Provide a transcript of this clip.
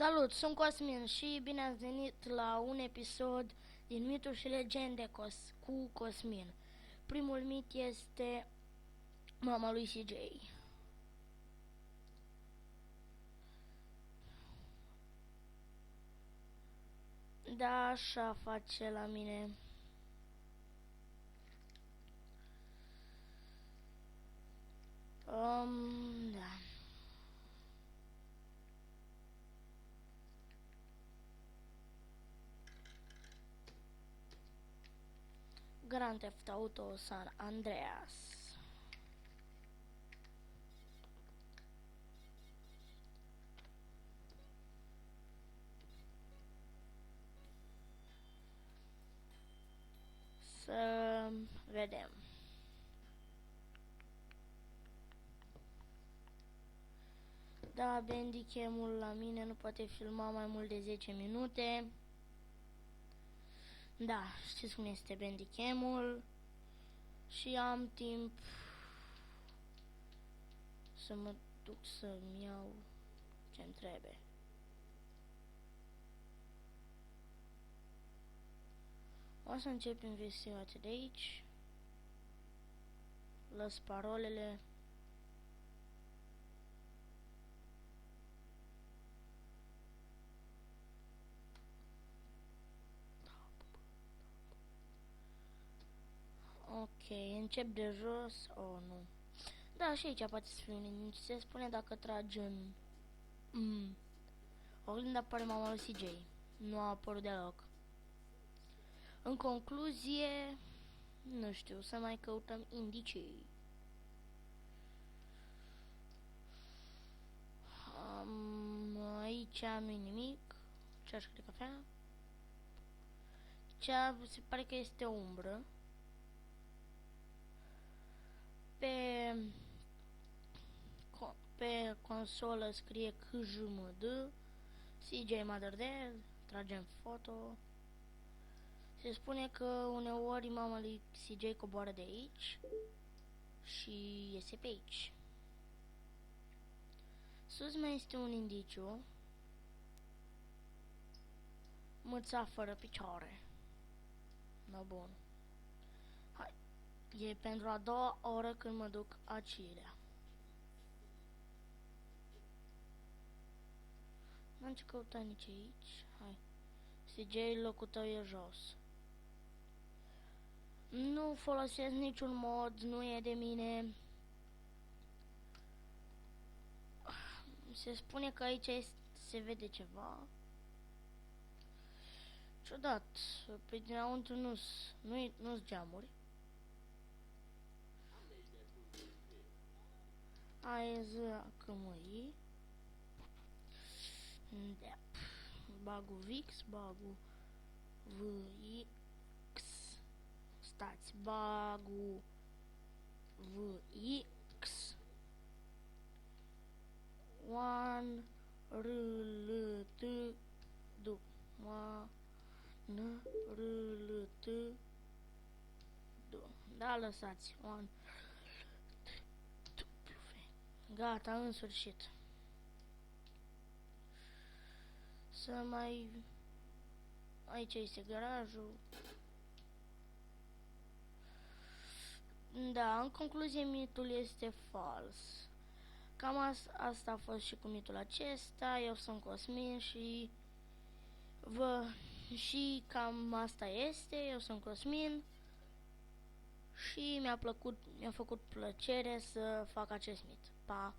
Salut, sunt Cosmin și bine ați venit la un episod din Mituri și Legende cu Cosmin. Primul mit este mama lui CJ. Da, așa face la mine. Da. Grand Theft Auto San Andreas. Să vedem. Da, Bandicam-ul la mine nu poate filma mai mult de 10 minute. Da, știți cum este Bandicam-ul. Și am timp să mă duc să-mi iau ce-mi trebuie. O să încep investigația de aici. Lăs parolele. Ok, încep de jos. Oh, nu. Da, și aici poate să fie un indici. Se spune dacă tragi în oglinda apare mama lui CJ. Nu a apărut deloc. În concluzie, nu știu, să mai căutăm indicii. Aici nu-i nimic. Ceașcă de cafea. Cea se pare că este o umbră. Pe consolă scrie KJMD, CJ Mother Dead, tragem foto. Se spune că uneori mama lui CJ coboară de aici și iese pe aici. Sus mai este un indiciu. Mâța fără picioare. No, bun. Hai. E pentru a doua oră când mă duc acilea. N-am ce căuta nici aici. Hai. CJ, locul tău e jos. Nu folosesc niciun mod, nu e de mine. Se spune că aici se vede ceva. Ciudat. Pe dinăuntru nu-s geamuri. Aia cămăii. Da. Bagu VX, bagu VX. Stați, bagu VX. One RLT du. One RLT du. Da, lăsați. One. Gata, în sfârșit. Să mai... Aici este garajul. Da, în concluzie mitul este fals. Cam asta a fost și cu mitul acesta. Eu sunt Cosmin și și cam asta este. Eu sunt Cosmin și mi-a făcut plăcere să fac acest mit. Pa!